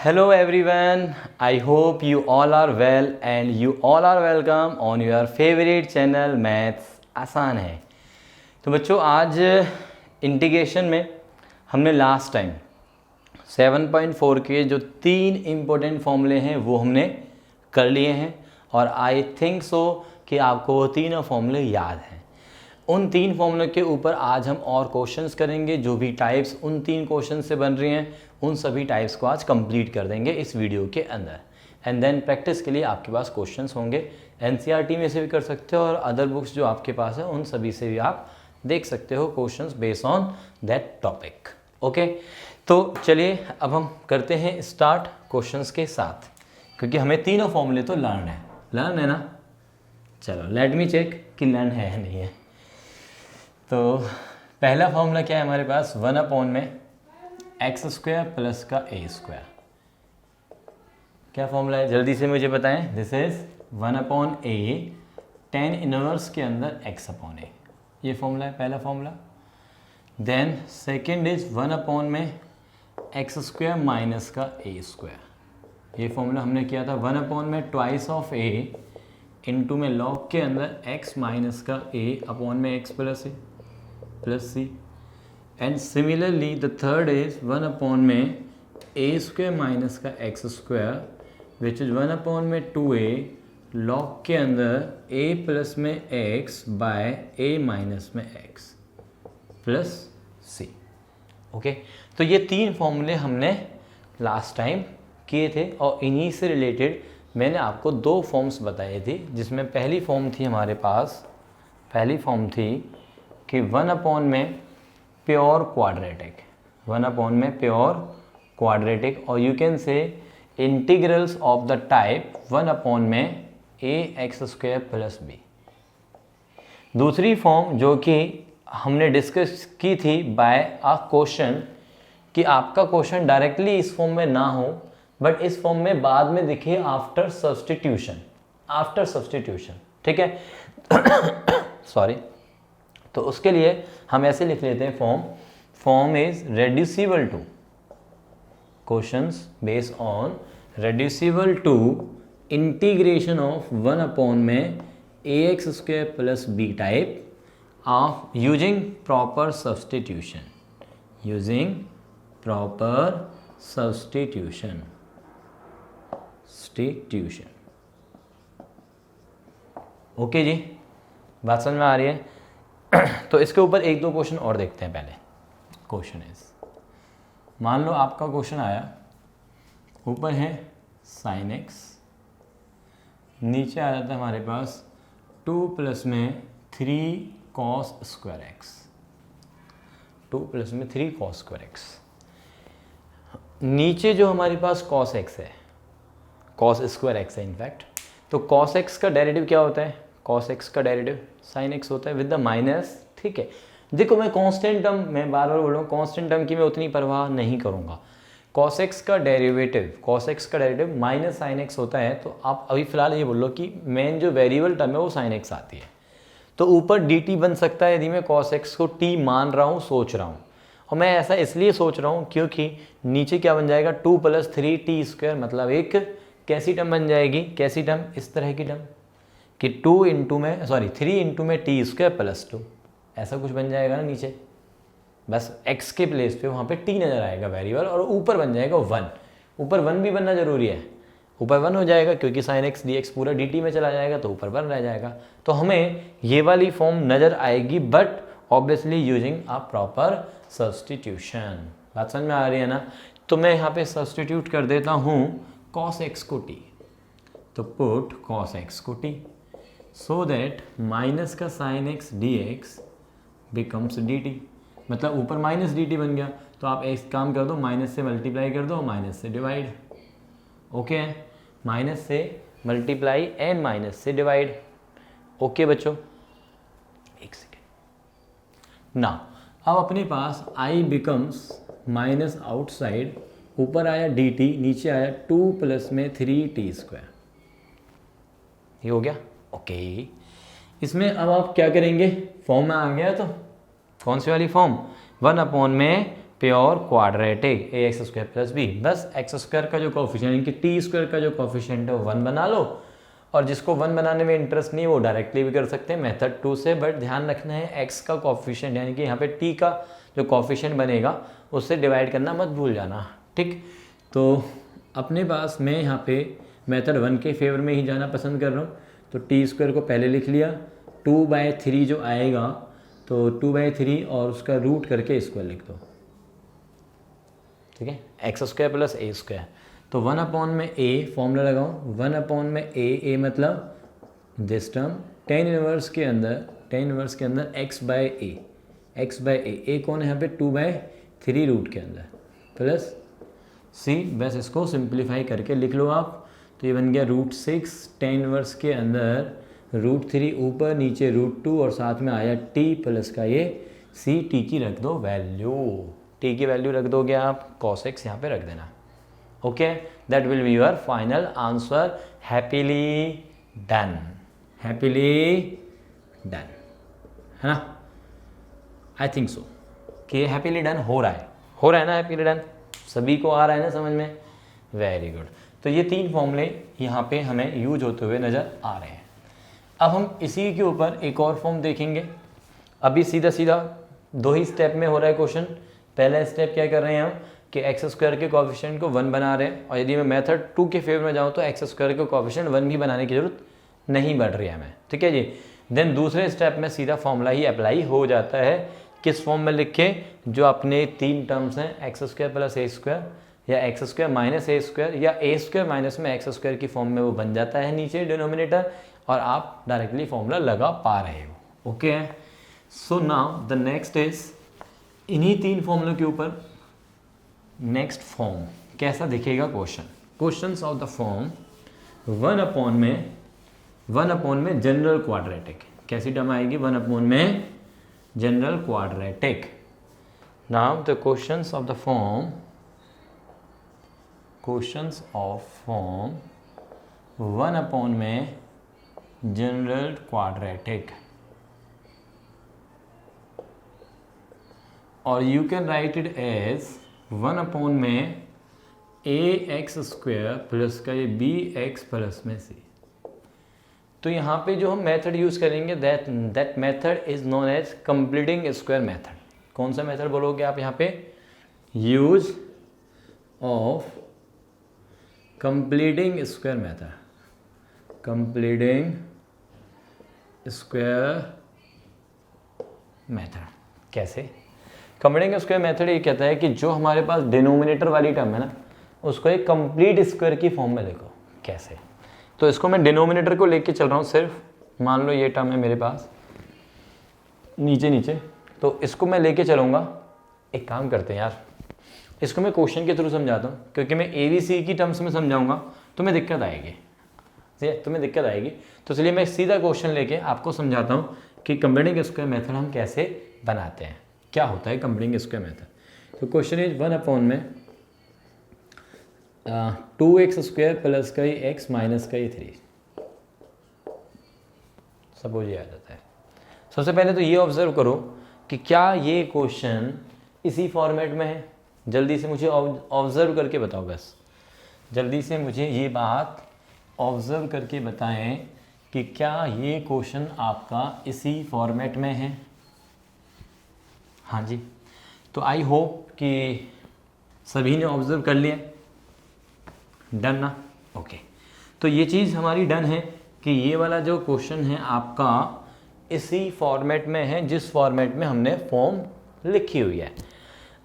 Hello everyone, I hope you all are well and you all are welcome on your favorite channel maths आसान है। तो बच्चों आज integration में हमने लास्ट टाइम 7.4 के जो 3 इम्पोर्टेंट फॉर्मूले हैं वो हमने कर लिए हैं और आई थिंक सो कि आपको वो तीनों फॉर्मूले याद हैं। उन 3 फॉर्मूले के ऊपर आज हम और क्वेश्चंस करेंगे। जो भी टाइप्स उन 3 क्वेश्चन से बन रही हैं उन सभी टाइप्स को आज कंप्लीट कर देंगे इस वीडियो के अंदर। एंड देन प्रैक्टिस के लिए आपके पास क्वेश्चंस होंगे, एनसीईआरटी में से भी कर सकते हो और अदर बुक्स जो आपके पास है उन सभी से भी आप देख सकते हो questions based on that topic. Okay, तो चलिए अब हम करते हैं स्टार्ट क्वेश्चंस के साथ, क्योंकि हमें तीनों फॉर्मूले तो लर्न है ना। चलो लेट मी चेक कि लर्न है या नहीं है। तो पहला फॉर्मूला क्या है हमारे पास, 1 में एक्स स्क्वायर प्लस का ए स्क्वायर। क्या फॉर्मूला है जल्दी से मुझे बताएं। This is 1/a tan inverse के अंदर x अपॉन ए, ये फॉर्मूला है पहला फॉर्मूला। देन सेकंड इज 1 में एक्स स्क्वायर माइनस का ए स्क्वायर, ये फॉर्मूला हमने किया था 1 में ट्वाइस ऑफ ए इंटू में लॉग के अंदर x माइनस का a अपॉन में x plus a plus c. And similarly the third is 1 में a स्क्वायर माइनस का x स्क्वायर विच इज 1 में 2a लॉग के अंदर a प्लस में x बाय a माइनस में x प्लस सी। ओके, तो ये 3 फॉर्मूले हमने लास्ट टाइम किए थे और इन्हीं से रिलेटेड मैंने आपको 2 फॉर्म्स बताए थे, जिसमें पहली फॉर्म थी हमारे पास, पहली फॉर्म थी कि 1 में प्योर क्वाड्रेटिक, 1 में प्योर क्वाड्रेटिक, और you can say integrals of the type 1 में A X square plus B. दूसरी फॉर्म जो कि हमने डिस्कस की थी बाय अ क्वेश्चन, कि आपका क्वेश्चन डायरेक्टली इस फॉर्म में ना हो बट इस फॉर्म में बाद में दिखे आफ्टर सब्सटीट्यूशन, ठीक है। सॉरी, तो उसके लिए हम ऐसे लिख लेते हैं form is reducible to, questions based on reducible to integration of 1 में A X square plus B type of using proper substitution okay जी, बात समझ में आ रही है। तो इसके ऊपर 1-2 क्वेश्चन और देखते हैं। पहले क्वेश्चन इज, मान लो आपका क्वेश्चन आया, ऊपर है साइन एक्स, नीचे आ जाता है हमारे पास 2 प्लस में 3 कॉस स्क्वायर एक्स, 2 प्लस में 3 कॉस स्क्वायर एक्स। नीचे जो हमारे पास कॉस एक्स है, कॉस स्क्वायर एक्स है इनफैक्ट, तो कॉस एक्स का डेरिवेटिव क्या होता है, कॉस एक्स का डेरिवेटिव साइन एक्स होता है विद द माइनस, ठीक है। देखो मैं कांस्टेंट टर्म, मैं बार बार बोल रहा हूँ कांस्टेंट टर्म की मैं उतनी परवाह नहीं करूँगा। कॉस एक्स का डेरिवेटिव माइनस साइन एक्स होता है, तो आप अभी फिलहाल ये बोल लो कि मेन जो वेरिएबल टर्म है वो साइन एक्स आती है, तो ऊपर डी टी बन सकता है यदि मैं कॉस एक्स को टी मान रहा हूँ, सोच रहा हूँ। और मैं ऐसा इसलिए सोच रहा हूँ क्योंकि नीचे क्या बन जाएगा 2 + 3t स्क्वायर, मतलब एक कैसी टर्म बन जाएगी, कैसी टर्म, इस तरह की टर्म कि 3 में टी स्क्वायर प्लस 2, ऐसा कुछ बन जाएगा ना नीचे। बस x के प्लेस पे वहाँ पे t नज़र आएगा वेरिएबल, और ऊपर बन जाएगा 1, ऊपर 1 भी बनना जरूरी है, ऊपर 1 हो जाएगा क्योंकि sin x dx पूरा dt में चला जाएगा तो ऊपर 1 रह जाएगा। तो हमें ये वाली फॉर्म नज़र आएगी but obviously using a proper substitution. बात समझ में आ रही है ना। तो मैं यहाँ पे सब्स्टिट्यूट कर देता हूँ cos x को t, तो पुट cos x को t सो दैट माइनस का sine x D x becomes D T, मतलब ऊपर माइनस डी टी बन गया, तो आप एक काम कर दो, माइनस से मल्टीप्लाई कर दो, माइनस से डिवाइड। ओके, माइनस से मल्टीप्लाई एंड माइनस से डिवाइड। ओके बच्चों, एक सेकेंड ना, अब अपने पास आई बिकम्स माइनस आउटसाइड, ऊपर आया डी टी, नीचे आया 2 प्लस में 3t स्क्वायर, ये हो गया। ओके, इसमें अब आप क्या करेंगे, फॉर्म में आ गया, तो कौन सी वाली फॉर्म, 1 में प्योर क्वाड्रेटिक ए एक्स स्क्वायर प्लस बी। बस एक्स स्क्वायर का जो कॉफिशिएंट यानी कि टी स्क्वायर का जो कॉफिशिएंट है वो 1 बना लो, और जिसको 1 बनाने में इंटरेस्ट नहीं वो डायरेक्टली भी कर सकते हैं मेथड 2 से। बट ध्यान रखना है एक्स का कॉफिशिएंट यानी कि यहाँ पे टी का जो कॉफिशिएंट बनेगा उससे डिवाइड करना मत भूल जाना, ठीक। तो अपने पास मैं यहाँ पे मेथड 1 के फेवर में ही जाना पसंद कर रहा हूँ, तो टी स्क्वायर को पहले लिख लिया, 2/3 जो आएगा तो 2/3 और उसका रूट करके स्क्वायर लिख दो, ठीक है, एक्स स्क्वायर प्लस ए स्क्वायर। तो 1 में ए फॉर्मूला लगाओ, 1 में ए मतलब दिस टर्म, tan इनवर्स के अंदर एक्स बाय ए कौन है यहाँ पे 2/3 रूट के अंदर प्लस सी। बस इसको सिंप्लीफाई करके लिख लो आप, तो ये बन गया √6 tan इनवर्स के अंदर √3 ऊपर नीचे √2 और साथ में आया टी प्लस का ये सी। टी की रख दो वैल्यू, टी की वैल्यू रख दोगे आप, cos x यहाँ पे रख देना। Okay, that will be your final answer. Happily done, है ना? आई थिंक सो कि हैप्पीली डन हो रहा है ना, हैप्पीली डन सभी को आ रहा है ना समझ में? Very good. तो ये 3 फॉर्मूले यहाँ पे हमें यूज होते हुए नज़र आ रहे हैं। अब हम इसी के ऊपर एक और फॉर्म देखेंगे। अभी सीधा 2 ही स्टेप में हो रहा है क्वेश्चन। पहला स्टेप क्या कर रहे हैं हम कि एक्स स्क्वायर के कोएफिशिएंट को 1 बना रहे हैं, और यदि मैं मेथड 2 के फेवर में जाऊँ तो एक्स स्क्वायर के कोएफिशिएंट 1 भी बनाने की जरूरत नहीं बढ़ रही है हमें, ठीक है जी। देन दूसरे स्टेप में सीधा फॉर्मूला ही अप्लाई हो जाता है। किस फॉर्म में लिखे? जो अपने 3 टर्म्स हैं, एक्स स्क्वायर प्लस ए स्क्वायर या x square minus a square या ए स्क्वायर माइनस में एक्स स्क्वायर की फॉर्म में वो बन जाता है नीचे डिनोमिनेटर, और आप डायरेक्टली फॉर्मूला लगा पा रहे हो। Okay, so now the next is इन्हीं 3 फॉर्मूलों के ऊपर नेक्स्ट फॉर्म कैसा दिखेगा क्वेश्चंस ऑफ द फॉर्म 1 में जनरल क्वाड्रेटिक। कैसी टर्म आएगी? 1 में general quadratic. Now the questions of form 1 में जनरल क्वाड्रेटिक, और you can write it as 1 में ए एक्स स्क्वायर प्लस का ये बी एक्स प्लस में सी। तो यहाँ पे जो हम मेथड यूज़ करेंगे that method is known as completing square method. कौन सा मेथड बोलोगे आप यहाँ पे? Use of completing square method, completing square method. कैसे? कंप्लीटिंग स्क्वायर मेथड ये कहता है कि जो हमारे पास डिनोमिनेटर वाली टर्म है ना, उसको एक कंप्लीट स्क्वायर की फॉर्म में लिखो। कैसे? तो इसको मैं डिनोमिनेटर को लेके चल रहा हूँ सिर्फ। मान लो ये टर्म है मेरे पास नीचे, तो इसको मैं लेके चलूँगा। एक काम करते हैं यार, इसको मैं क्वेश्चन के थ्रू समझाता हूँ, क्योंकि मैं ABC की टर्म्स में समझाऊंगा तो तुम्हें दिक्कत आएगी। तो इसलिए मैं सीधा क्वेश्चन लेके आपको समझाता हूँ कि कंप्लीटिंग स्क्वायर मेथड हम कैसे बनाते हैं, क्या होता है कंप्लीटिंग स्क्वायर मेथड। तो क्वेश्चन इज 1 में 2x स्क्वायर प्लस का ही x माइनस का ही 3। सपोज ये आ जाता है। सबसे पहले तो ये ऑब्जर्व करो कि क्या ये क्वेश्चन इसी फॉर्मेट में है। जल्दी से मुझे ऑब्जर्व करके बताओ, बस जल्दी से मुझे ये बात ऑब्जर्व करके बताएं कि क्या ये क्वेश्चन आपका इसी फॉर्मेट में है। हाँ जी, तो आई होप कि सभी ने ऑब्जर्व कर लिया। डन ना? ओके, तो ये चीज़ हमारी डन है कि ये वाला जो क्वेश्चन है आपका इसी फॉर्मेट में है जिस फॉर्मेट में हमने फॉर्म लिखी हुई है।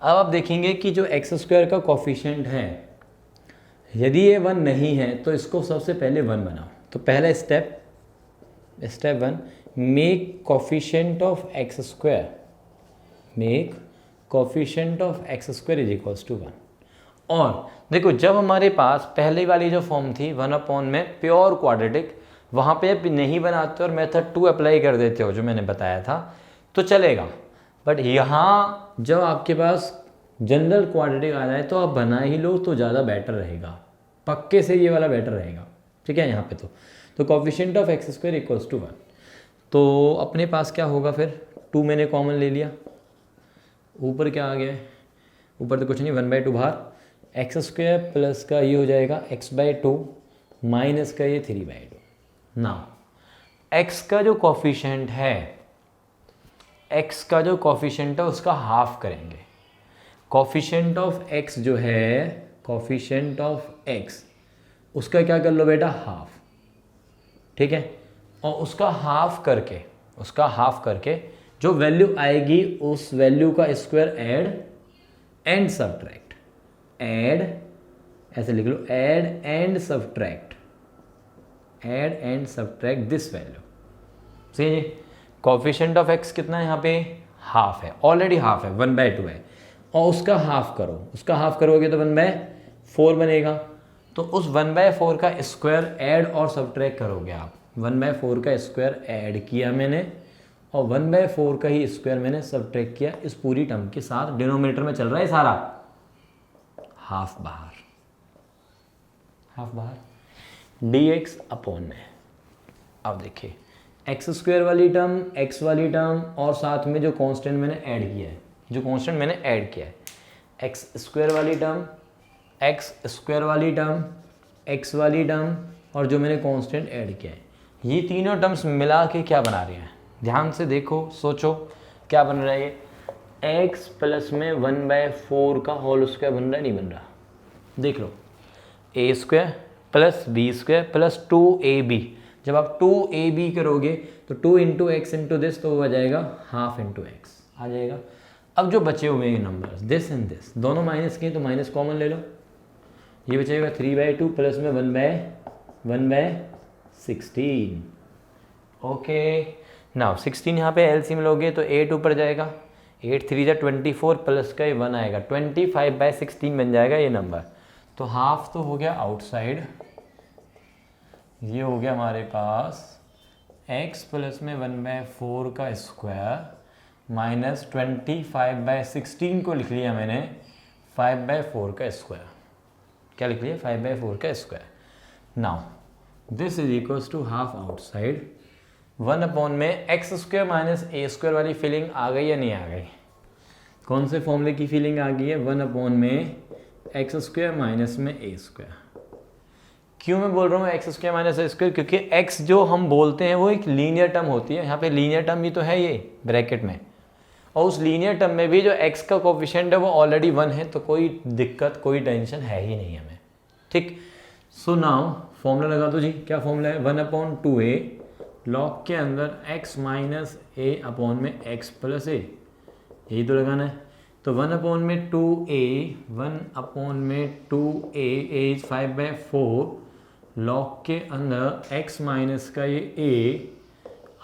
अब आप देखेंगे कि जो एक्स स्क्वायर का कोफिशिएंट है, यदि ये 1 नहीं है तो इसको सबसे पहले 1 बनाओ। तो पहला step 1, make coefficient of x square, make coefficient of x square is equals to 1। और देखो, जब हमारे पास पहले वाली जो फॉर्म थी 1 में प्योर क्वाड्रेटिक, वहाँ पे आप नहीं बनाते और मेथड 2 अप्लाई कर देते हो जो मैंने बताया था तो चलेगा। बट यहाँ जब आपके पास जनरल क्वाड्रेटिक आ जाए तो आप बना ही लो तो ज़्यादा बेटर रहेगा, पक्के से ये वाला बेटर रहेगा, ठीक है। यहाँ पे तो coefficient of x square equals to 1। तो अपने पास क्या होगा फिर? 2 मैंने कॉमन ले लिया, ऊपर क्या आ गया? ऊपर तो कुछ नहीं, 1/2 बाहर, एक्स स्क्वायर प्लस का ये हो जाएगा x/2 माइनस का ये 3/2। नाउ x का जो कोफिशिएंट है, x का जो कोफिशिएंट है उसका हाफ करेंगे। कोफिशिएंट ऑफ x जो है, कोफिशिएंट ऑफ x उसका क्या कर लो बेटा, हाफ, ठीक है। और उसका हाफ करके जो वैल्यू आएगी उस वैल्यू का square add and subtract, add ऐसे लिख लो, add and subtract this value. सही है जी। कोफिशिएंट ऑफ x कितना है यहाँ पे, हाफ है, ऑलरेडी हाफ है, 1/2 है, और उसका हाफ करो, उसका हाफ करोगे तो 1/4 बनेगा। तो उस 1/4 का स्क्वायर ऐड और सब्ट्रैक्ट करोगे आप। 1/4 का स्क्वायर ऐड किया मैंने और 1/4 का ही स्क्वायर मैंने सब्ट्रैक्ट किया इस पूरी टर्म के साथ। डिनोमिनेटर में चल रहा है सारा, हाफ बाहर, dx अपॉन में। अब देखिए एक्स स्क्वायर वाली टर्म, एक्स वाली टर्म और साथ में जो कांस्टेंट मैंने ऐड किया है, एक्स स्क्वायर वाली टर्म, एक्स स्क्वायर वाली टर्म, एक्स वाली टर्म और जो मैंने कांस्टेंट ऐड किया है, ये तीनों टर्म्स मिला के क्या बना रहे हैं, ध्यान से देखो, सोचो क्या बन रहा है ये। x प्लस में 1/4 का होल स्क्वायर बन रहा है, नहीं बन रहा, देख लो। a square plus b square plus 2ab, जब आप 2ab करोगे तो 2 इंटू एक्स इंटू दिस तो वो आ जाएगा हाफ इंटू एक्स आ जाएगा। अब जो बचे हुए हैं नंबर्स, दिस एंड दिस दोनों माइनस किए तो माइनस कॉमन ले लो, ये बचेगा 3/2 प्लस में 1/16। ओके, नाउ 16 यहाँ पे एलसीएम लोगे तो 8 ऊपर जाएगा, 8 3 जा 24 प्लस का ये 1 आएगा, 25/16 बन जाएगा ये नंबर। तो हाफ तो हो गया आउटसाइड, ये हो गया हमारे पास x प्लस में 1/4 का स्क्वायर माइनस 25/16 को लिख लिया मैंने 5/4 का स्क्वायर। क्या लिख लिया, 5/4 का square. Now this is equals to half outside 1 upon में x square minus a square वाली फीलिंग आ गई या नहीं आ गई? कौन से फॉर्मूले की फीलिंग आ गई है? 1 अपॉन में एक्स स्क्वायर माइनस में ए स्क्वायर। क्यों मैं बोल रहा हूँ x square minus a square? क्योंकि एक्स जो हम बोलते हैं वो एक लीनियर टर्म होती है, यहाँ पे लीनियर टर्म भी तो है ये ब्रैकेट में, और उस लीनियर टर्म में भी जो एक्स का कोफिशिएंट है वो ऑलरेडी 1 है, तो कोई दिक्कत कोई टेंशन है ही नहीं हमें, ठीक। सो नाउ फॉर्मूला लगा दो जी, क्या फॉर्मूला है? 1/2a लॉग के अंदर x माइनस ए अपॉन में x प्लस ए, यही तो लगाना है। तो 1 अपॉन में 2a, 1 अपॉन में 2a इज 5/4 लॉग के अंदर x माइनस का ये a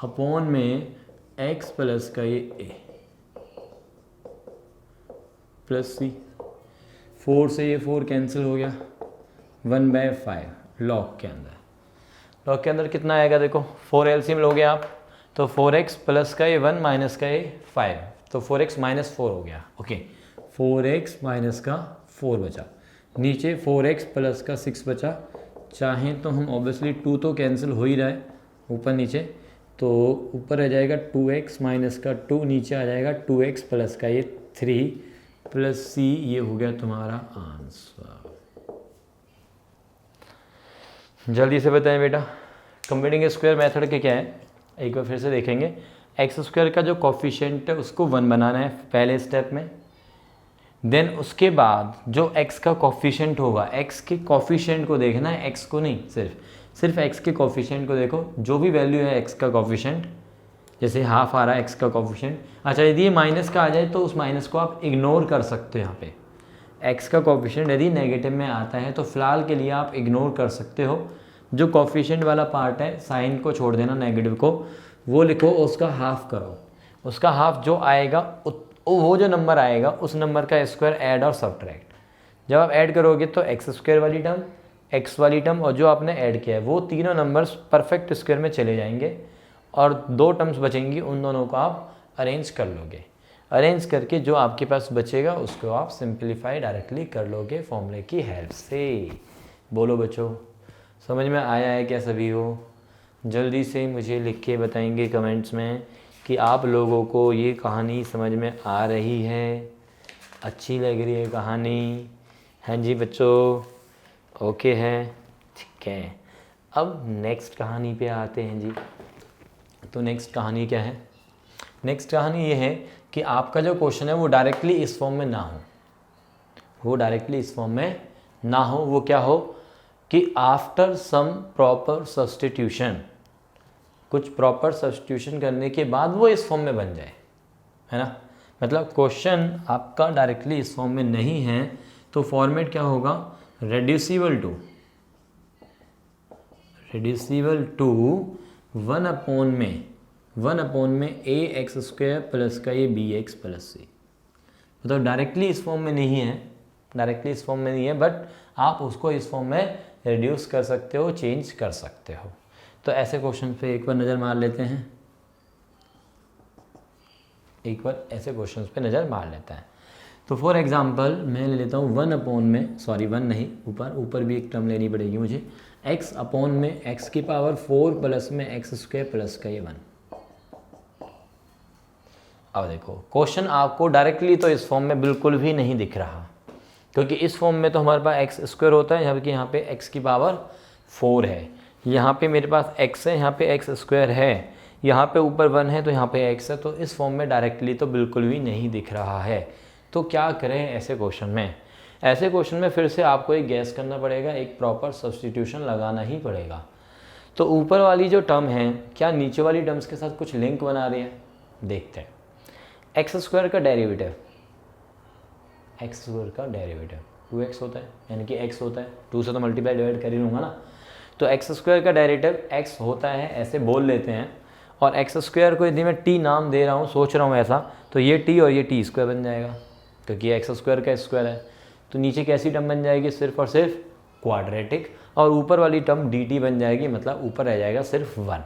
अपॉन में x प्लस का ये a प्लस c, 4 से ये 4 कैंसिल हो गया, 1/5 लॉग के अंदर। लॉग के अंदर कितना आएगा देखो, 4 एलसीएम लोगे आप तो 4x प्लस का ये 1 माइनस का ये 5, तो 4x माइनस 4 हो गया। ओके, 4x माइनस का 4 बचा, नीचे 4x प्लस का 6 बचा। चाहें तो हम ऑब्वियसली 2 तो कैंसिल हो ही रहा है ऊपर नीचे, तो ऊपर आ जाएगा 2x माइनस का 2, नीचे आ जाएगा 2x प्लस का ये 3 प्लस c, ये हो गया तुम्हारा आंसर। जल्दी से बताएं बेटा, कंप्यूटिंग स्क्वायर मेथड के क्या है, एक बार फिर से देखेंगे। एक्स स्क्वायर का जो कोफिशिएंट है उसको 1 बनाना है पहले स्टेप में, देन उसके बाद जो x का कोफिशिएंट होगा, x के कोफिशिएंट को देखना है, x को नहीं, सिर्फ x के कोफिशिएंट को देखो, जो भी वैल्यू है x का कोफिशिएंट, जैसे हाफ आ रहा है x का कोफिशिएंट। अच्छा, यदि ये माइनस का आ जाए तो उस माइनस को आप इग्नोर कर सकते हो। यहाँ पे x का कोफिशिएंट यदि नेगेटिव में आता है तो फिलहाल के लिए आप इग्नोर कर सकते हो, जो कोफिशिएंट वाला पार्ट है साइन को छोड़ देना, नेगेटिव को वो लिखो, उसका हाफ करो, उसका हाफ जो आएगा वो जो नंबर आएगा उस नंबर का स्क्वायर ऐड और सब्ट्रैक्ट। जब आप ऐड करोगे तो एक्स स्क्वायर वाली टर्म, एक्स वाली टर्म और जो आपने ऐड किया है वो तीनों नंबर्स परफेक्ट स्क्वायर में चले जाएंगे और 2 टर्म्स बचेंगी, उन दोनों को आप अरेंज कर लोगे। अरेंज करके जो आपके पास बचेगा उसको आप सिंप्लीफाई डायरेक्टली कर लोगे फॉर्मूले की हेल्प से। बोलो बच्चों, समझ में आया है क्या सभी हो? जल्दी से मुझे लिख के बताएंगे कमेंट्स में कि आप लोगों को ये कहानी समझ में आ रही है अच्छी लग रही है कहानी। हाँ जी बच्चों, ओके है, ठीक है। अब नेक्स्ट कहानी पे आते हैं जी। तो नेक्स्ट कहानी क्या है? नेक्स्ट कहानी ये है कि आपका जो क्वेश्चन है वो डायरेक्टली इस फॉर्म में ना हो, वो डायरेक्टली इस फॉर्म में ना हो। वो क्या हो कि आफ्टर सम प्रॉपर सब्स्टिट्यूशन, कुछ प्रॉपर सब्स्टिट्यूशन करने के बाद वो इस फॉर्म में बन जाए, है ना। मतलब क्वेश्चन आपका डायरेक्टली इस फॉर्म में नहीं है तो फॉर्मेट क्या होगा? रेड्यूसिबल टू 1/में ए एक्स स्क्वायर प्लस का ये बी एक्स प्लस सी। मतलब डायरेक्टली इस फॉर्म में नहीं है, बट आप उसको इस फॉर्म में रिड्यूस कर सकते हो, चेंज कर सकते हो। तो ऐसे क्वेश्चन पे एक बार नज़र मार लेते हैं, ऐसे क्वेश्चन पे नज़र मार लेते हैं। तो फॉर एग्जांपल मैं ले लेता हूँ 1 नहीं, ऊपर भी एक टर्म लेनी पड़ेगी मुझे, x की पावर 4 प्लस में एक्स स्क्वायर प्लस का ये 1। अब देखो क्वेश्चन आपको डायरेक्टली तो इस फॉर्म में बिल्कुल भी नहीं दिख रहा, क्योंकि इस फॉर्म में तो हमारे पास एक्स स्क्वायर होता है, जबकि यहाँ पे x की पावर 4 है, यहाँ पे मेरे पास x है, यहाँ पे एक्स स्क्वायर है, यहाँ पे ऊपर 1 है तो यहाँ पे x है। तो इस फॉर्म में डायरेक्टली तो बिल्कुल भी नहीं दिख रहा है। तो क्या करें ऐसे क्वेश्चन में? ऐसे क्वेश्चन में फिर से आपको एक गैस करना पड़ेगा, एक प्रॉपर सब्स्टिट्यूशन लगाना ही पड़ेगा। तो ऊपर वाली जो टर्म है क्या नीचे वाली टर्म्स के साथ कुछ लिंक बना रही है? देखते हैं। एक्स स्क्वायर का डेरिवेटिव 2x होता है, यानी कि x होता है, 2 से तो मल्टीप्लाई डिवाइड कर ही लूँगा ना। तो एक्स स्क्वायर का डेरिवेटिव x होता है, ऐसे बोल लेते हैं। और एक्स स्क्वायर को यदि मैं t नाम दे रहा हूँ, सोच रहा हूँ ऐसा, तो ये t और ये t स्क्वायर बन जाएगा, क्योंकि एक्स स्क्वायर का स्क्वायर है। तो नीचे कैसी टर्म बन जाएगी? सिर्फ और सिर्फ क्वाड्रेटिक। और ऊपर वाली टर्म dt बन जाएगी, मतलब ऊपर रह जाएगा सिर्फ 1।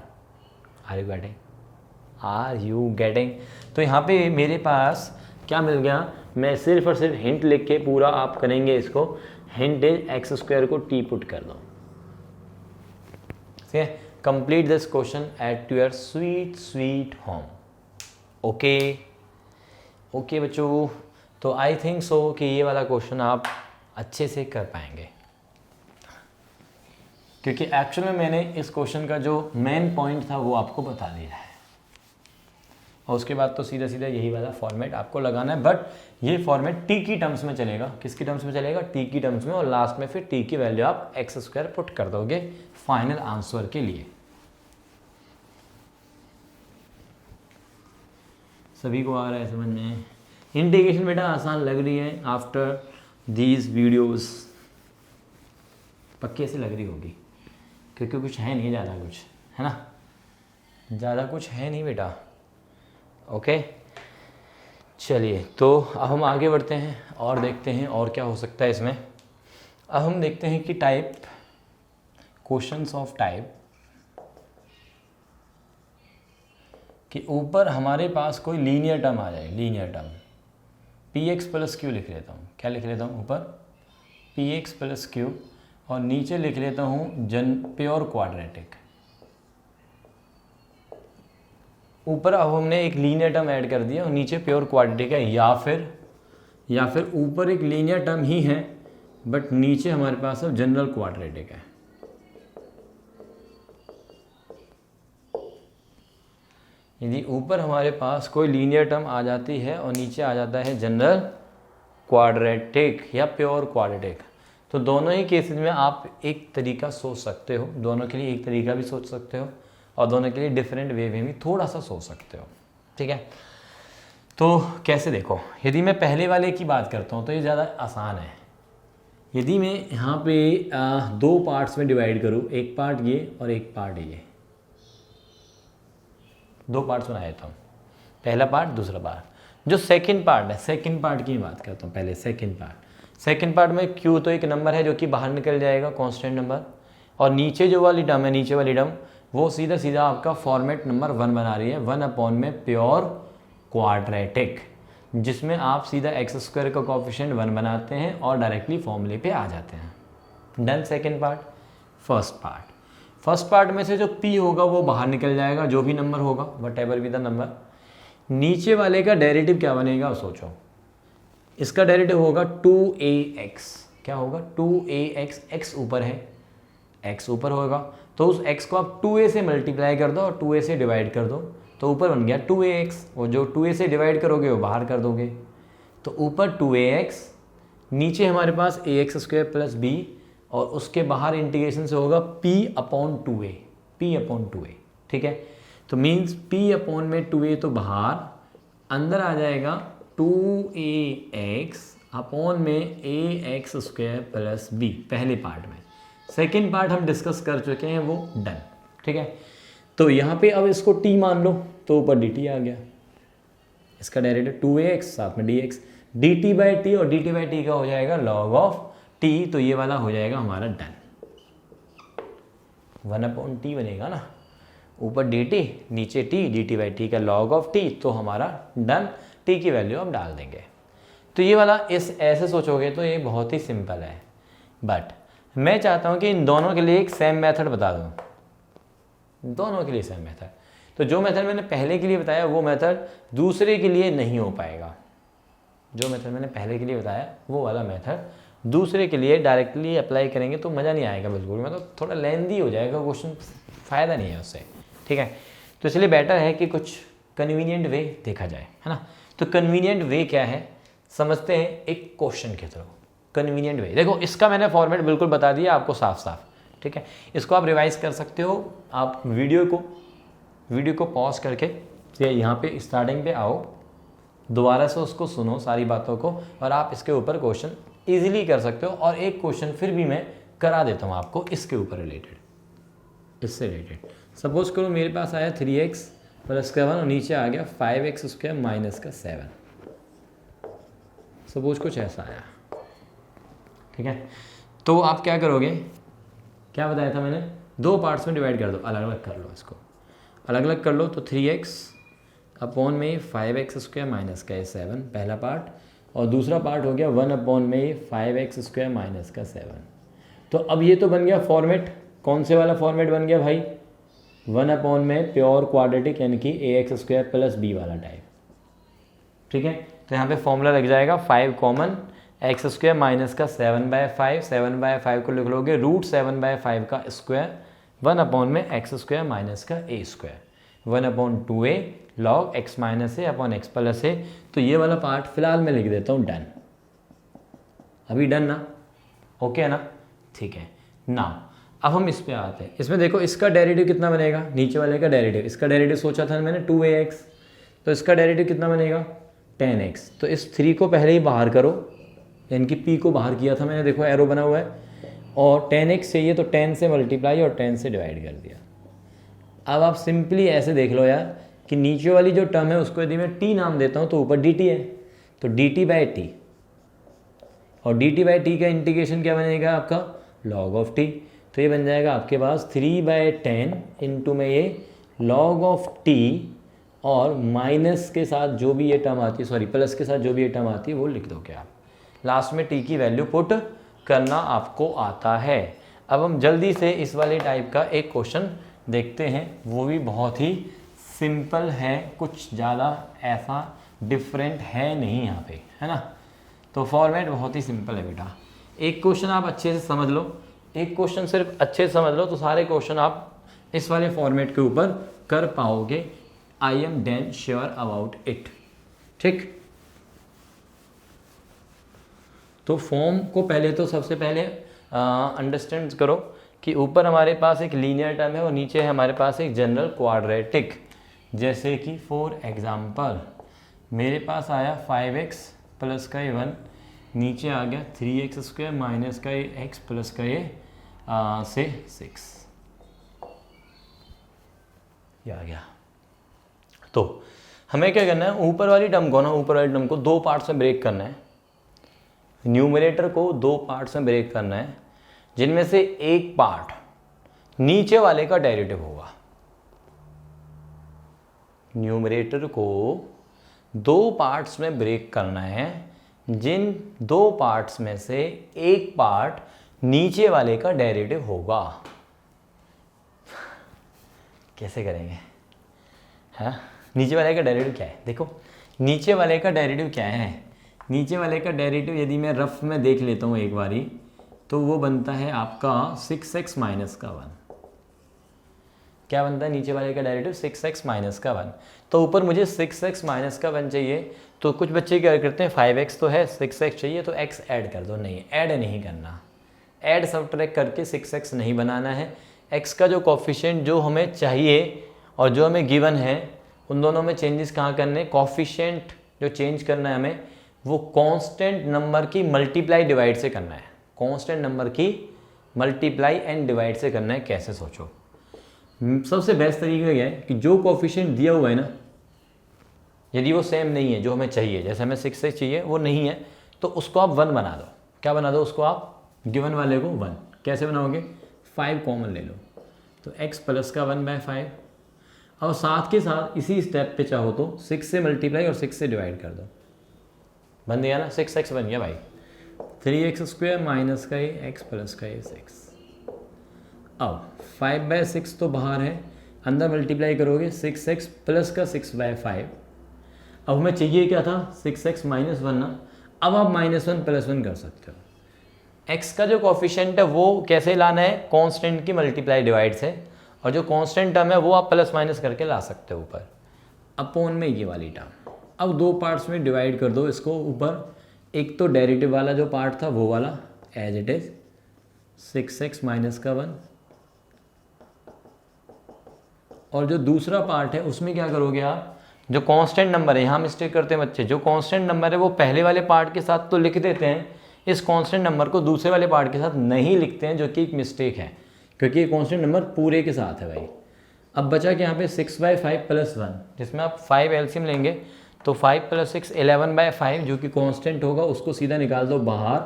Are you getting? तो यहाँ पे मेरे पास क्या मिल गया? मैं सिर्फ और सिर्फ हिंट लिख के पूरा आप करेंगे इसको, हिंट इज एक्स स्क्वायर को t पुट कर दो। ठीक है, complete this question at your sweet home. Okay बच्चों, तो आई थिंक सो कि ये वाला क्वेश्चन आप अच्छे से कर पाएंगे, क्योंकि एक्चुअल में मैंने इस क्वेश्चन का जो मेन पॉइंट था वो आपको बता दिया है। और उसके बाद तो सीधा यही वाला फॉर्मेट आपको लगाना है, बट ये फॉर्मेट t की टर्म्स में चलेगा। किसकी टर्म्स में चलेगा? t की टर्म्स में। और लास्ट में फिर t की वैल्यू आप एक्स स्क्वायर पुट कर दोगे फाइनल आंसर के लिए। सभी को आ रहा है समझ में? इंटीग्रेशन बेटा आसान लग रही है आफ्टर दीज वीडियोस? पक्के से लग रही होगी, क्योंकि कुछ है नहीं ज़्यादा, कुछ है ना, ज़्यादा कुछ है नहीं बेटा। ओके चलिए, तो अब हम आगे बढ़ते हैं और देखते हैं और क्या हो सकता है इसमें। अब हम देखते हैं कि टाइप, क्वेश्चंस ऑफ टाइप, कि ऊपर हमारे पास कोई लीनियर टर्म आ जाए, linear term px plus Q लिख लेता हूँ। क्या लिख लेता हूँ? ऊपर px प्लस क्यू, और नीचे लिख लेता हूँ प्योर क्वाड्रेटिक। ऊपर अब हमने एक लीनियर टर्म ऐड कर दिया और नीचे प्योर क्वाड्रेटिक है, या फिर ऊपर एक लीनियर टर्म ही है बट नीचे हमारे पास अब जनरल क्वाड्रेटिक है। यदि ऊपर हमारे पास कोई लीनियर टर्म आ जाती है और नीचे आ जाता है जनरल क्वाड्रेटिक या प्योर क्वाड्रेटिक, तो दोनों ही केसेस में आप एक तरीका सोच सकते हो, दोनों के लिए एक तरीका भी सोच सकते हो और दोनों के लिए डिफरेंट वे में भी थोड़ा सा सोच सकते हो। ठीक है, तो कैसे देखो, यदि मैं पहले वाले की बात करता हूँ तो ये ज़्यादा आसान है। यदि मैं यहाँ पे 2 पार्ट्स में डिवाइड करूँ, एक पार्ट ये और एक पार्ट ये, 2 पार्ट्स बना देता हूँ, पहला पार्ट दूसरा पार्ट। जो सेकंड पार्ट है, सेकंड पार्ट की बात करता हूँ पहले। सेकंड पार्ट में क्यू तो एक नंबर है जो कि बाहर निकल जाएगा, कांस्टेंट नंबर, और नीचे जो वाली टर्म है, नीचे वाली टर्म वो सीधा आपका फॉर्मेट नंबर 1 बना रही है, 1 में प्योर क्वाड्रेटिक, जिसमें आप सीधा एक्स स्क्वायर का कोफिशिएंट 1 बनाते हैं और डायरेक्टली फॉर्मूले पे आ जाते हैं। Done second part. First part में से जो p होगा वो बाहर निकल जाएगा, जो भी नंबर होगा, what ever be the number. नीचे वाले का डेरिवेटिव क्या बनेगा सोचो, इसका डेरिवेटिव होगा 2ax, क्या होगा 2ax, x ऊपर है, x ऊपर होगा तो उस x को आप 2a से मल्टीप्लाई कर दो और 2a से डिवाइड कर दो, तो ऊपर बन गया 2ax, वो जो 2a से डिवाइड करोगे वो बाहर कर दोगे, तो ऊपर 2ax, नीचे हमारे पास ax स्क्वायर प्लस b, और उसके बाहर इंटीग्रेशन से होगा p upon 2a, p upon 2a, ठीक है। तो मीन्स p अपॉन में 2a तो बाहर, अंदर आ जाएगा 2ax अपॉन में ax स्क्वायर प्लस b, पहले पार्ट में। सेकेंड पार्ट हम डिस्कस कर चुके हैं, वो डन, ठीक है। तो यहाँ पे अब इसको t मान लो, तो ऊपर dt आ गया, इसका डायरेक्टिव 2ax साथ में dx, dt बाई टी, और dt बाई टी का हो जाएगा log ऑफ t, तो ये वाला हो जाएगा हमारा डन, 1/t बनेगा ना, ऊपर dt नीचे t, dt बाई टी का log ऑफ t, तो हमारा डन, t की वैल्यू आप डाल देंगे। तो ये वाला इस ऐसे सोचोगे तो ये बहुत ही सिंपल है, बट मैं चाहता हूँ कि इन दोनों के लिए एक सेम मेथड बता दूँ, दोनों के लिए सेम मेथड। तो जो मेथड मैंने पहले के लिए बताया वो मेथड दूसरे के लिए नहीं हो पाएगा, जो मेथड मैंने पहले के लिए बताया वो वाला मेथड दूसरे के लिए डायरेक्टली अप्लाई करेंगे तो मज़ा नहीं आएगा बिल्कुल, मतलब थोड़ा लेंदी हो जाएगा क्वेश्चन, फ़ायदा नहीं है उससे, ठीक है। तो इसलिए बेटर है कि कुछ कन्वीनियंट वे देखा जाए, है ना। तो कन्वीनियंट वे क्या है समझते हैं एक क्वेश्चन के थ्रू। कन्वीनियंट वे देखो, इसका मैंने फॉर्मेट बिल्कुल बता दिया आपको साफ साफ, ठीक है। इसको आप रिवाइज कर सकते हो, आप वीडियो को पॉज करके यहाँ पे स्टार्टिंग पे आओ, दोबारा से उसको सुनो सारी बातों को, और आप इसके ऊपर क्वेश्चन इजीली कर सकते हो। और एक क्वेश्चन फिर भी मैं करा देता हूँ आपको इसके ऊपर रिलेटेड, इससे रिलेटेड। सपोज करो मेरे पास आया 3x प्लस का 1 और नीचे आ गया 5x स्क्वायर माइनस का 7, सपोज कुछ ऐसा आया, ठीक है। तो आप क्या करोगे, क्या बताया था मैंने, दो पार्ट्स में डिवाइड कर दो, अलग अलग कर लो, इसको अलग अलग कर लो। तो 3x अपॉन में 5x स्क्वायर माइनस का 7 पहला पार्ट, और दूसरा पार्ट हो गया 1 अपॉन में 5x स्क्वायर माइनस का 7। तो अब ये तो बन गया फॉर्मेट, कौन से वाला फॉर्मेट बन गया भाई, 1 अपॉन में प्योर क्वाड्रेटिक यानी कि ax स्क्वायर प्लस b वाला टाइप, ठीक है। तो यहाँ पे फॉर्मूला लग जाएगा 5 कॉमन, एक्स स्क्वायर माइनस का 7/5, 7/5 को लिख लोगे √7/5 का स्क्वायर, 1 अपॉन में एक्स स्क्वायर माइनस का a square, 1/2a log x minus A upon X plus A. तो ये वाला पार्ट फिलहाल मैं लिख देता हूँ डन, अभी डन ना, ओके है ना, ठीक है ना। अब हम इस पे आते हैं, इसमें देखो इसका डेरिवेटिव कितना बनेगा, नीचे वाले का डेरिवेटिव, इसका डेरिवेटिव सोचा था मैंने 2ax, तो इसका डेरिवेटिव कितना बनेगा 10x। तो इस 3 को पहले ही बाहर करो, यानी कि p को बाहर किया था मैंने, देखो एरो बना हुआ है, और 10x चाहिए तो 10 से मल्टीप्लाई और 10 से डिवाइड कर दिया। अब आप सिंपली ऐसे देख लो यार कि नीचे वाली जो टर्म है उसको यदि मैं t नाम देता हूँ तो ऊपर dt है, तो dt बाई टी, और dt बाई टी का इंटीग्रेशन क्या बनेगा आपका log ऑफ t। तो ये बन जाएगा आपके पास 3/10 इंटू में ये log ऑफ t, और माइनस के साथ जो भी ये टर्म आती है, सॉरी प्लस के साथ जो भी ये टर्म आती है वो लिख दोगे आप, लास्ट में t की वैल्यू पुट करना आपको आता है। अब हम जल्दी से इस वाले टाइप का एक क्वेश्चन देखते हैं, वो भी बहुत ही सिंपल है, कुछ ज़्यादा ऐसा डिफरेंट है नहीं यहाँ पे, है ना। तो फॉर्मेट बहुत ही सिंपल है बेटा, एक क्वेश्चन आप अच्छे से समझ लो, एक क्वेश्चन सिर्फ अच्छे से समझ लो तो सारे क्वेश्चन आप इस वाले फॉर्मेट के ऊपर कर पाओगे, I am damn sure about it, ठीक। तो फॉर्म को पहले तो सबसे पहले अंडरस्टैंड करो कि ऊपर हमारे पास एक लीनियर टर्म है और नीचे है हमारे पास एक जनरल क्वाड्रेटिक। जैसे कि फॉर एग्जांपल मेरे पास आया 5x प्लस का 1, नीचे आ गया 3x स्क्वायर माइनस का x प्लस का से 6, ये आ गया। तो हमें क्या करना है, ऊपर वाली टर्म को ना, ऊपर वाली टर्म को दो पार्ट्स में ब्रेक करना है, न्यूमरेटर को दो पार्ट्स में ब्रेक करना है, जिनमें से एक पार्ट नीचे वाले का डेरिवेटिव होगा। न्यूमरेटर को दो पार्ट्स में ब्रेक करना है, जिन दो पार्ट्स में से एक पार्ट नीचे वाले का डेरिवेटिव होगा। कैसे करेंगे, हाँ नीचे वाले का डेरिवेटिव क्या है, देखो नीचे वाले का डेरिवेटिव क्या है, नीचे वाले का डेरिवेटिव यदि मैं रफ में देख लेता हूँ एक बारी, तो वो बनता है आपका 6x माइनस का 1। क्या बनता है नीचे वाले का डेरिवेटिव? 6x माइनस का 1। तो ऊपर मुझे 6x माइनस का 1 चाहिए, तो कुछ बच्चे क्या करते हैं, 5x तो है, 6x चाहिए तो x ऐड कर दो। नहीं, ऐड नहीं करना, ऐड सब्ट्रैक्ट करके 6x नहीं बनाना है। x का जो कोफिशिएंट जो हमें चाहिए और जो हमें गिवन है, उन दोनों में चेंजेस कहाँ करने? कोफिशिएंट जो चेंज करना है हमें, वो कांस्टेंट नंबर की मल्टीप्लाई डिवाइड से करना है। कांस्टेंट नंबर की मल्टीप्लाई एंड डिवाइड से करना है। कैसे? सोचो। सबसे बेस्ट तरीका क्या है कि जो कोफिशिएंट दिया हुआ है ना, यदि वो सेम नहीं है जो हमें चाहिए, जैसे हमें 6x चाहिए वो नहीं है, तो उसको आप 1 बना दो। क्या बना दो उसको आप? गिवन वाले को 1। कैसे बनाओगे? 5 कॉमन ले लो, तो x प्लस का 1/5। और साथ के साथ इसी स्टेप पे चाहो तो 6 से मल्टीप्लाई और 6 से डिवाइड कर दो। बन गया ना? 6x बन गया भाई। 3x² माइनस का ये x प्लस का ये 6। अब 5/6 तो बाहर है, अंदर मल्टीप्लाई करोगे 6x प्लस का 6/5। अब हमें चाहिए क्या था? 6x माइनस 1 ना। अब आप -1 + 1 कर सकते हो। x का जो कोफिशिएंट है वो कैसे लाना है? कांस्टेंट की मल्टीप्लाई डिवाइड से, और जो कांस्टेंट टर्म है वो आप प्लस माइनस करके ला सकते हो ऊपर, अपॉन में ये वाली टर्म। अब 2 पार्ट्स में डिवाइड कर दो इसको ऊपर। एक तो डेरिवेटिव वाला जो पार्ट था वो वाला as it is 6x minus का 1, और जो दूसरा पार्ट है उसमें क्या करोगे आप? जो कांस्टेंट नंबर है, यहाँ मिस्टेक करते हैं बच्चे, जो कांस्टेंट नंबर है वो पहले वाले पार्ट के साथ तो लिख देते हैं, इस कांस्टेंट नंबर को दूसरे वाले पार्ट के साथ नहीं लिखते हैं, जो कि एक मिस्टेक है, क्योंकि ये कांस्टेंट नंबर पूरे के साथ है भाई। अब बचा कि यहाँ पे 6/5 + 1, जिसमें आप 5 एलसीएम लेंगे तो 5 + 6 11/5, जो कि कांस्टेंट होगा, उसको सीधा निकाल दो बाहर।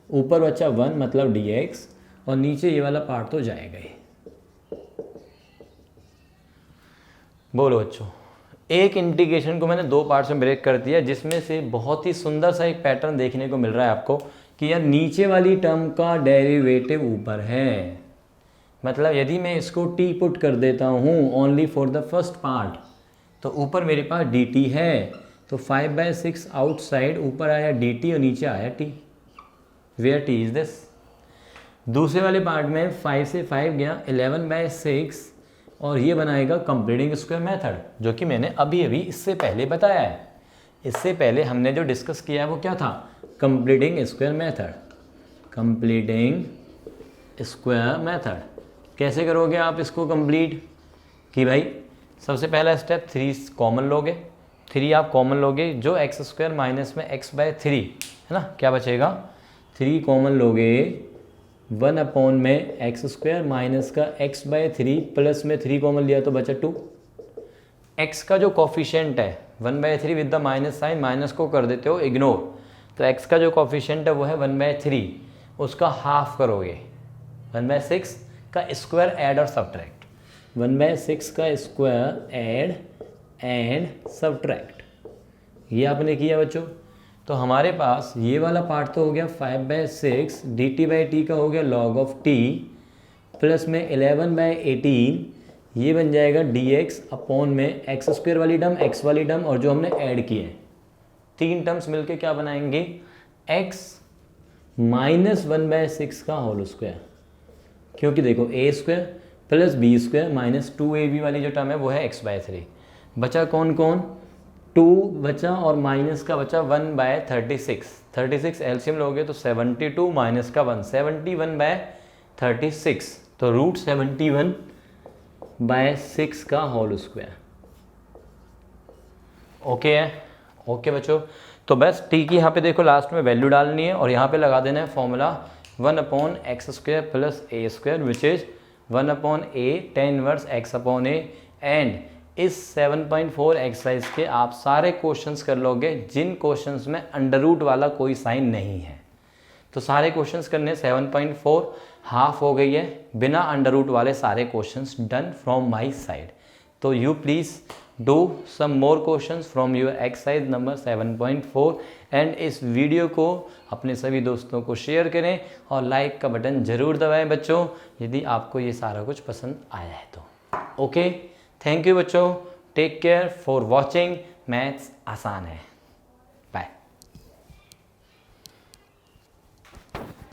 ऊपर बचा 1 मतलब dx, और नीचे ये वाला पार्ट तो जाएगा ही। बोलो बच्चों, एक इंटीग्रेशन को मैंने 2 पार्ट्स में ब्रेक कर दिया, जिसमें से बहुत ही सुंदर सा एक पैटर्न देखने को मिल रहा है आपको कि यार नीचे वाली टर्म का डेरिवेटिव ऊपर है। मतलब यदि मैं इसको t पुट कर देता हूँ only for the first part, तो ऊपर मेरे पास dt है, तो 5/6 आउटसाइड, ऊपर आया dt और नीचे आया t। Where t is this? दूसरे वाले पार्ट में 5 से 5 गया 11/6, और ये बनाएगा कंप्लीटिंग स्क्वायर मेथड, जो कि मैंने अभी अभी इससे पहले बताया है। इससे पहले हमने जो डिस्कस किया है वो क्या था? Completing square method. Completing square method कैसे करोगे आप इसको कंप्लीट? कि भाई सबसे पहला स्टेप 3 कॉमन लोगे, 3 आप कॉमन लोगे, जो x² माइनस में x/3 है ना, क्या बचेगा? 3 कॉमन लोगे, 1 में x² माइनस का x/3 प्लस में 3 कॉमन लिया तो बचा 2। x का जो कोफिशिएंट है 1/3 with the minus sign, minus को कर देते हो इग्नोर, तो x का जो कोफिशिएंट है वो है 1/3, उसका हाफ करोगे, 1/6 का स्क्वायर ऐड और सब्ट्रैक्ट, 1/6 का स्क्वायर ऐड एंड सब्ट्रैक्ट, ये आपने किया बच्चों। तो हमारे पास ये वाला पार्ट तो हो गया 5/6, dt/t का हो गया log of t, प्लस में 11/18, ये बन जाएगा dx अपॉन में x² वाली टर्म, x वाली टर्म, और जो हमने ऐड किए हैं 3 टर्म्स मिलके क्या बनाएंगे? x माइनस 1/6 का होल स्क्वायर, क्योंकि देखो a² plus b² minus 2ab वाली जो टर्म है वो है x/3। बचा कौन कौन? 2 बचा और माइनस का बचा 1/36। 36 एलसीएम लोगे तो 72 माइनस का 1, 71/36, तो √71/6 का होल स्क्वायर। ओके है? ओके बच्चों, तो बस t की यहाँ पे देखो लास्ट में वैल्यू डालनी है, और यहाँ पे लगा देना है formula 1/x² plus a² which is 1/a tan inverse x/a, and इस 7.4 एक्सरसाइज के आप सारे क्वेश्चंस कर लोगे जिन क्वेश्चंस में अंडर रूट वाला कोई साइन नहीं है। तो सारे क्वेश्चंस करने 7.4 हाफ हो गई है, बिना अंडर रूट वाले सारे questions done from my side. तो you please do some more questions from your exercise number 7.4, and इस वीडियो को अपने सभी दोस्तों को शेयर करें और लाइक का बटन ज़रूर दबाएं बच्चों, यदि आपको ये सारा कुछ पसंद आया है तो। ओके, थैंक यू बच्चों, take care for watching. Maths आसान है।